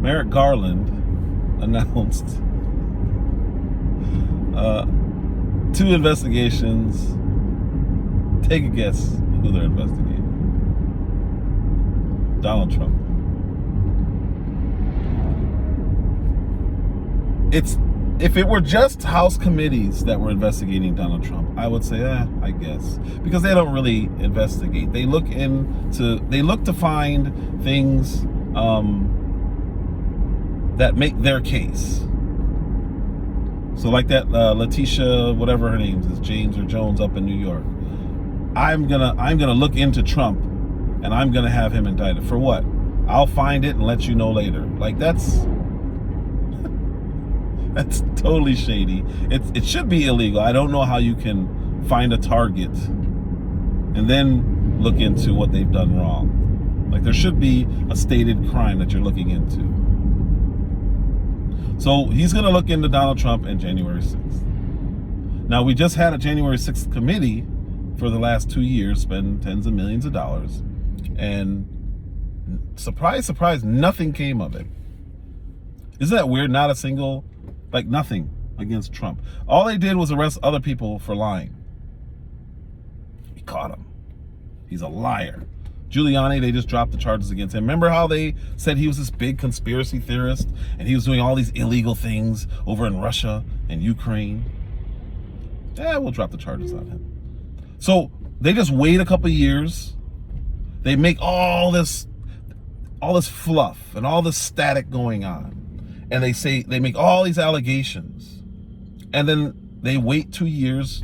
Merrick Garland announced 2 investigations. Take a guess who they're investigating. Donald Trump. If it were just House committees that were investigating Donald Trump, I would say, I guess, because they don't really investigate. They look to find things that make their case. So like that Letitia, whatever her name is, James or Jones up in New York. I'm gonna look into Trump, and I'm gonna have him indicted for what? I'll find it and let you know later. Like that's totally shady. It should be illegal. I don't know how you can find a target and then look into what they've done wrong. Like there should be a stated crime that you're looking into. So he's going to look into Donald Trump and January 6th. Now we just had a January 6th committee for the last 2 years, spend tens of millions of dollars, and surprise, surprise, nothing came of it. Isn't that weird? Not a single, nothing against Trump. All they did was arrest other people for lying. We caught him. He's a liar. Giuliani, they just dropped the charges against him. Remember how they said he was this big conspiracy theorist and he was doing all these illegal things over in Russia and Ukraine? Yeah, we'll drop the charges on him. So they just wait a couple years. They make all this fluff and all this static going on. And they make all these allegations, and then they wait 2 years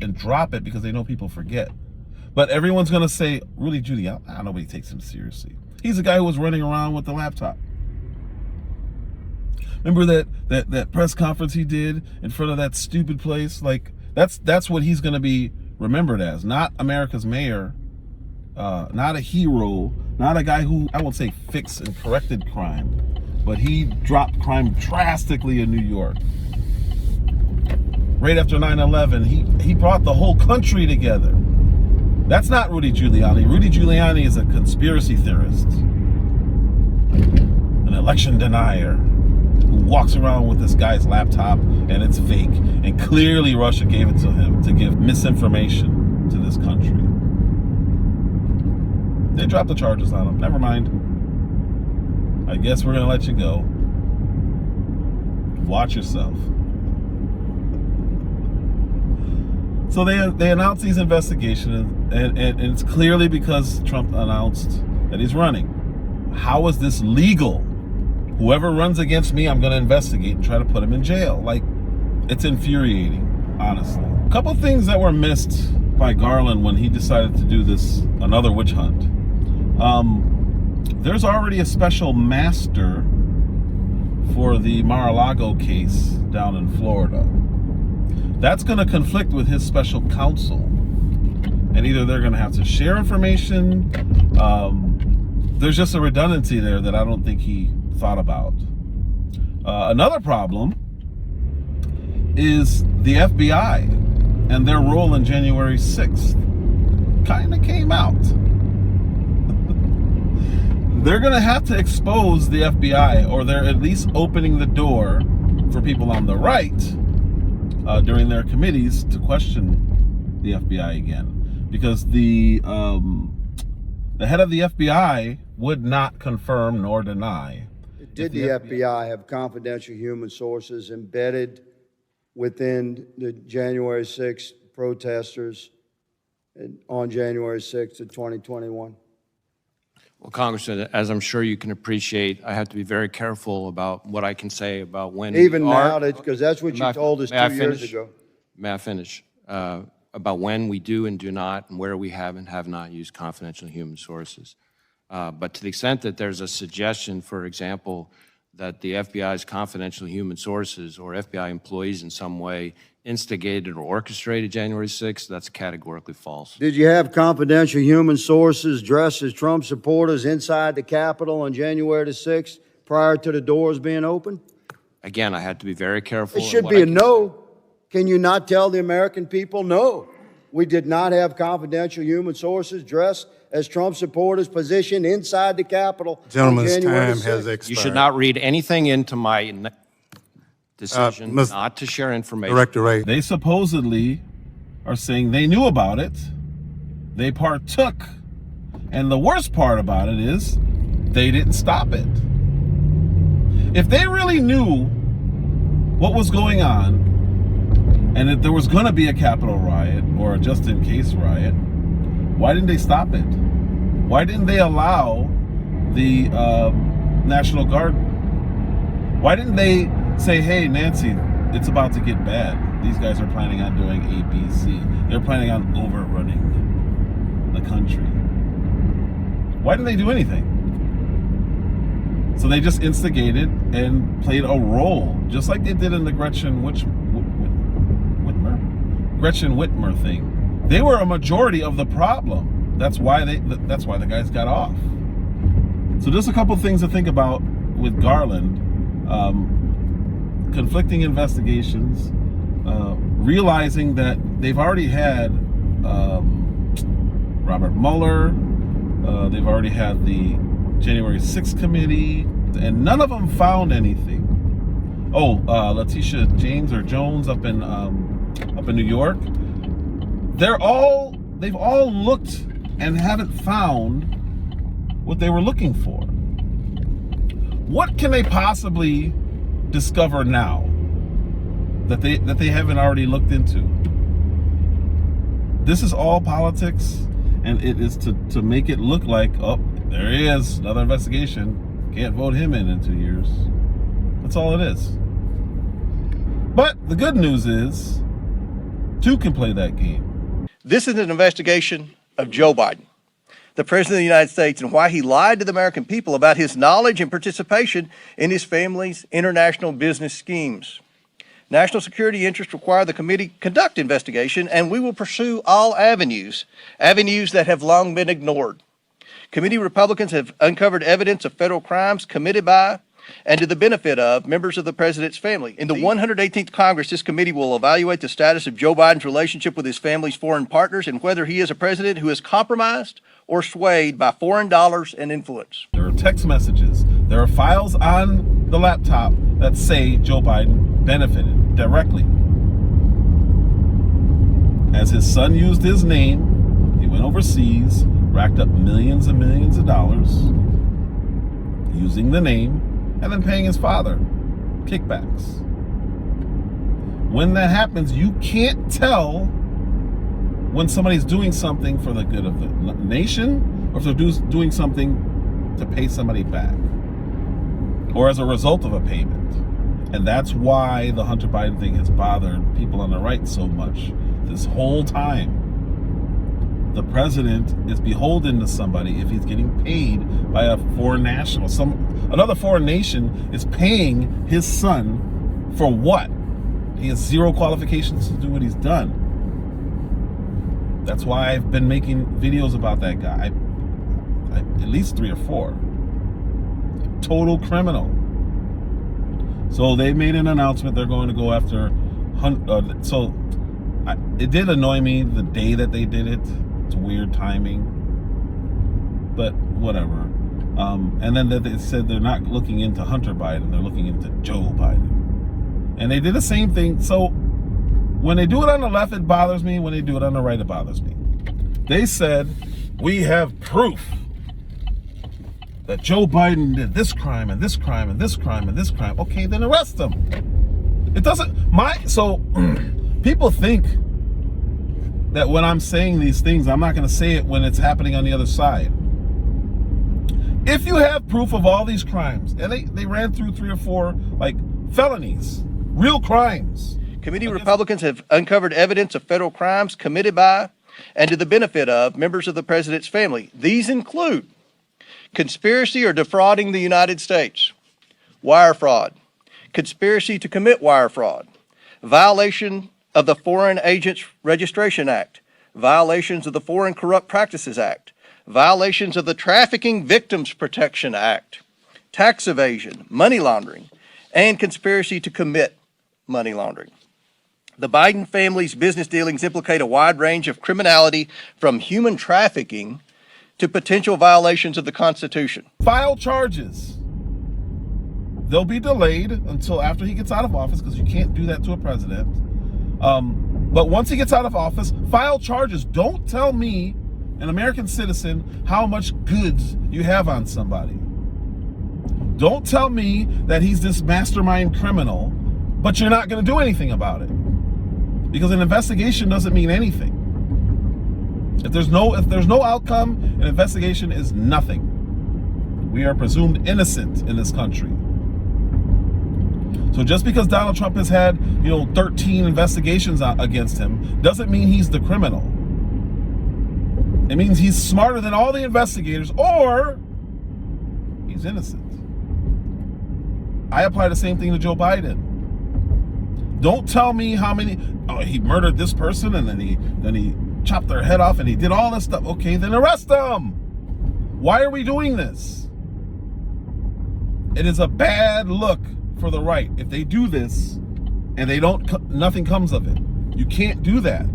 and drop it because they know people forget. But everyone's gonna say, Rudy Giuliani, nobody takes him seriously. He's the guy who was running around with the laptop. Remember that press conference he did in front of that stupid place? Like that's what he's gonna be remembered as. Not America's mayor, not a hero, not a guy who, I won't say fixed and corrected crime, but he dropped crime drastically in New York. Right after 9/11, he brought the whole country together. That's not Rudy Giuliani. Rudy Giuliani is a conspiracy theorist, an election denier who walks around with this guy's laptop and it's fake. And clearly Russia gave it to him to give misinformation to this country. They dropped the charges on him. Never mind. I guess we're going to let you go. Watch yourself. So they announced these investigations, and it's clearly because Trump announced that he's running. How is this legal? Whoever runs against me, I'm going to investigate and try to put him in jail. Like, it's infuriating, honestly. A couple things that were missed by Garland when he decided to do another witch hunt. There's already a special master for the Mar-a-Lago case down in Florida. That's going to conflict with his special counsel. And either they're going to have to share information. There's just a redundancy there that I don't think he thought about. Another problem is the FBI and their role in January 6th kind of came out. They're going to have to expose the FBI, or they're at least opening the door for people on the right during their committees to question the FBI again, because the head of the FBI would not confirm nor deny. Did the FBI have confidential human sources embedded within the January 6th protesters on January 6th of 2021? Well, Congressman, as I'm sure you can appreciate, I have to be very careful about what I can say about when Even now, because that's what you told us 2 years finish? ago. May I finish? About when we do and do not, and where we have and have not used confidential human sources. But to the extent that there's a suggestion, for example, that the FBI's confidential human sources or FBI employees in some way instigated or orchestrated January 6th, that's categorically false. Did you have confidential human sources dressed as Trump supporters inside the Capitol on January the 6th prior to the doors being open? Again, I had to be very careful. It should be a no. Can you not tell the American people no? We did not have confidential human sources dressed as Trump supporters positioned inside the Capitol. Gentleman's on January time has 6th. expired. You should not read anything into my decision Ms. not to share information. Director Ray. They supposedly are saying they knew about it, they partook, and the worst part about it is they didn't stop it. If they really knew what was going on and that there was going to be a Capitol riot or a just-in-case riot, why didn't they stop it? Why didn't they allow the National Guard? Why didn't they say, hey, Nancy, it's about to get bad. These guys are planning on doing A, B, C. They're planning on overrunning the country. Why didn't they do anything? So they just instigated and played a role, just like they did in the Gretchen Whitmer thing. They were a majority of the problem. That's why the guys got off. So just a couple things to think about with Garland. Conflicting investigations, realizing that they've already had Robert Mueller, they've already had the January 6th committee, and none of them found anything. Oh, Letitia James or Jones up in New York, they've all looked and haven't found what they were looking for. What can they possibly discover now that they haven't already looked into? This is all politics, and it is to make it look like, oh, there he is, another investigation. Can't vote him in 2 years. That's all it is. But the good news is, two can play that game. This is an investigation of Joe Biden, the President of the United States, and why he lied to the American people about his knowledge and participation in his family's international business schemes. National security interests require the committee conduct investigation, and we will pursue all avenues that have long been ignored. Committee Republicans have uncovered evidence of federal crimes committed by and to the benefit of members of the president's family. In the 118th Congress, this committee will evaluate the status of Joe Biden's relationship with his family's foreign partners and whether he is a president who is compromised or swayed by foreign dollars and influence. There are text messages. There are files on the laptop that say Joe Biden benefited directly. As his son used his name, he went overseas, racked up millions and millions of dollars using the name, and then paying his father kickbacks. When that happens, you can't tell when somebody's doing something for the good of the nation or if they're doing something to pay somebody back or as a result of a payment. And that's why the Hunter Biden thing has bothered people on the right so much this whole time. The president is beholden to somebody if he's getting paid by a foreign national. Another foreign nation is paying his son for what? He has zero qualifications to do what he's done. That's why I've been making videos about that guy. At least 3 or 4. Total criminal. So they made an announcement they're going to go after it did annoy me the day that they did it. It's weird timing, but whatever. And then they said they're not looking into Hunter Biden, they're looking into Joe Biden. And they did the same thing. So when they do it on the left, it bothers me. When they do it on the right, it bothers me. They said, we have proof that Joe Biden did this crime and this crime and this crime and this crime. Okay, then arrest him. It doesn't, so people think that when I'm saying these things, I'm not going to say it when it's happening on the other side. If you have proof of all these crimes, and they ran through 3 or 4 like felonies, real crimes. Committee Republicans have uncovered evidence of federal crimes committed by and to the benefit of members of the president's family. These include conspiracy or defrauding the United States, wire fraud, conspiracy to commit wire fraud, violation of the Foreign Agents Registration Act, violations of the Foreign Corrupt Practices Act, violations of the Trafficking Victims Protection Act, tax evasion, money laundering, and conspiracy to commit money laundering. The Biden family's business dealings implicate a wide range of criminality, from human trafficking to potential violations of the Constitution. File charges. They'll be delayed until after he gets out of office, because you can't do that to a president. But once he gets out of office, file charges. Don't tell me, an American citizen, how much goods you have on somebody. Don't tell me that he's this mastermind criminal, but you're not going to do anything about it. Because an investigation doesn't mean anything. If there's no outcome, an investigation is nothing. We are presumed innocent in this country. So just because Donald Trump has had, 13 investigations against him doesn't mean he's the criminal. It means he's smarter than all the investigators, or he's innocent. I apply the same thing to Joe Biden. Don't tell me how many, he murdered this person and then he chopped their head off and he did all this stuff. Okay, then arrest him. Why are we doing this? It is a bad look for the right if they do this and nothing comes of it. You can't do that.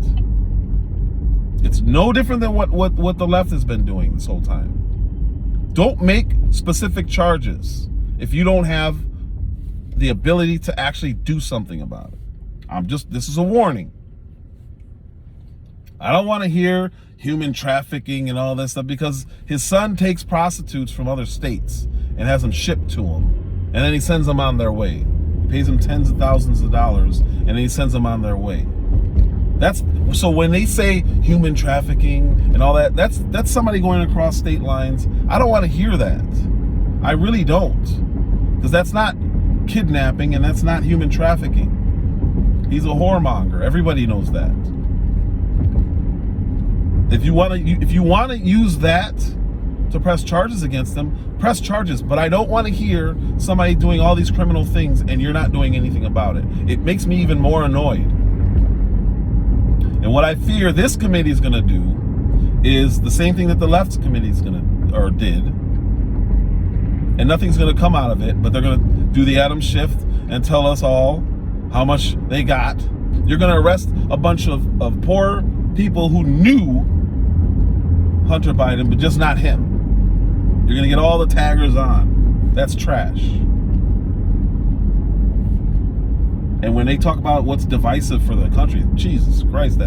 It's no different than what the left has been doing this whole time. Don't make specific charges if you don't have the ability to actually do something about it. This is a warning. I don't want to hear human trafficking and all that stuff, because his son takes prostitutes from other states and has them shipped to him, and then he sends them on their way. He pays them tens of thousands of dollars, and then he sends them on their way. So when they say human trafficking and all that, that's somebody going across state lines. I don't want to hear that. I really don't, because that's not kidnapping and that's not human trafficking. He's a whoremonger. Everybody knows that. If you want to use that to press charges against them, press charges. But I don't want to hear somebody doing all these criminal things and you're not doing anything about it. It makes me even more annoyed. And what I fear this committee is going to do is the same thing that the left committee is did. And nothing's going to come out of it, but they're going to do the Adam shift and tell us all how much they got. You're going to arrest a bunch of poor people who knew Hunter Biden, but just not him. You're going to get all the taggers on. That's trash. And when they talk about what's divisive for the country, Jesus Christ,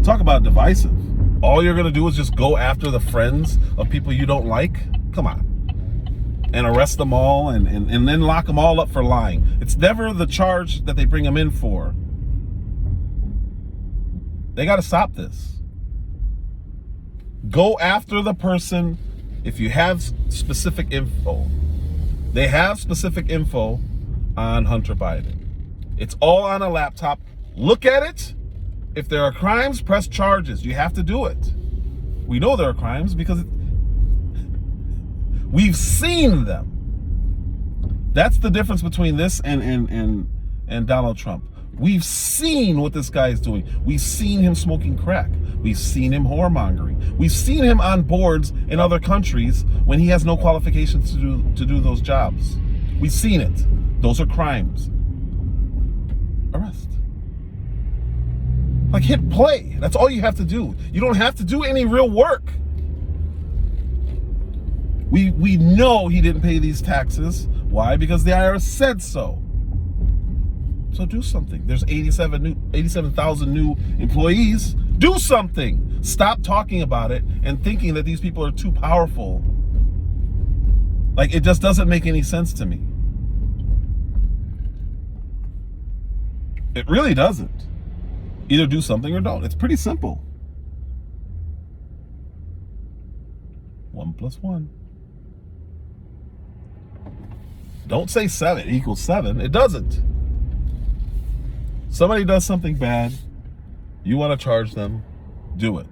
talk about divisive. All you're going to do is just go after the friends of people you don't like? Come on. And arrest them all and then lock them all up for lying. It's never the charge that they bring them in for. They got to stop this. Go after the person if you have specific info. They have specific info on Hunter Biden. It's all on a laptop. Look at it. If there are crimes, press charges. You have to do it. We know there are crimes because we've seen them. That's the difference between this and Donald Trump. We've seen what this guy is doing. We've seen him smoking crack. We've seen him whoremongering. We've seen him on boards in other countries when he has no qualifications to do those jobs. We've seen it. Those are crimes. Arrest. Like, hit play. That's all you have to do. You don't have to do any real work. We know he didn't pay these taxes. Why? Because the IRS said so. So do something. There's 87,000 new employees. Do something. Stop talking about it and thinking that these people are too powerful. Like, it just doesn't make any sense to me. It really doesn't. Either do something or don't. It's pretty simple. 1 + 1. Don't say 7 equals 7. It doesn't. Somebody does something bad. You want to charge them. Do it.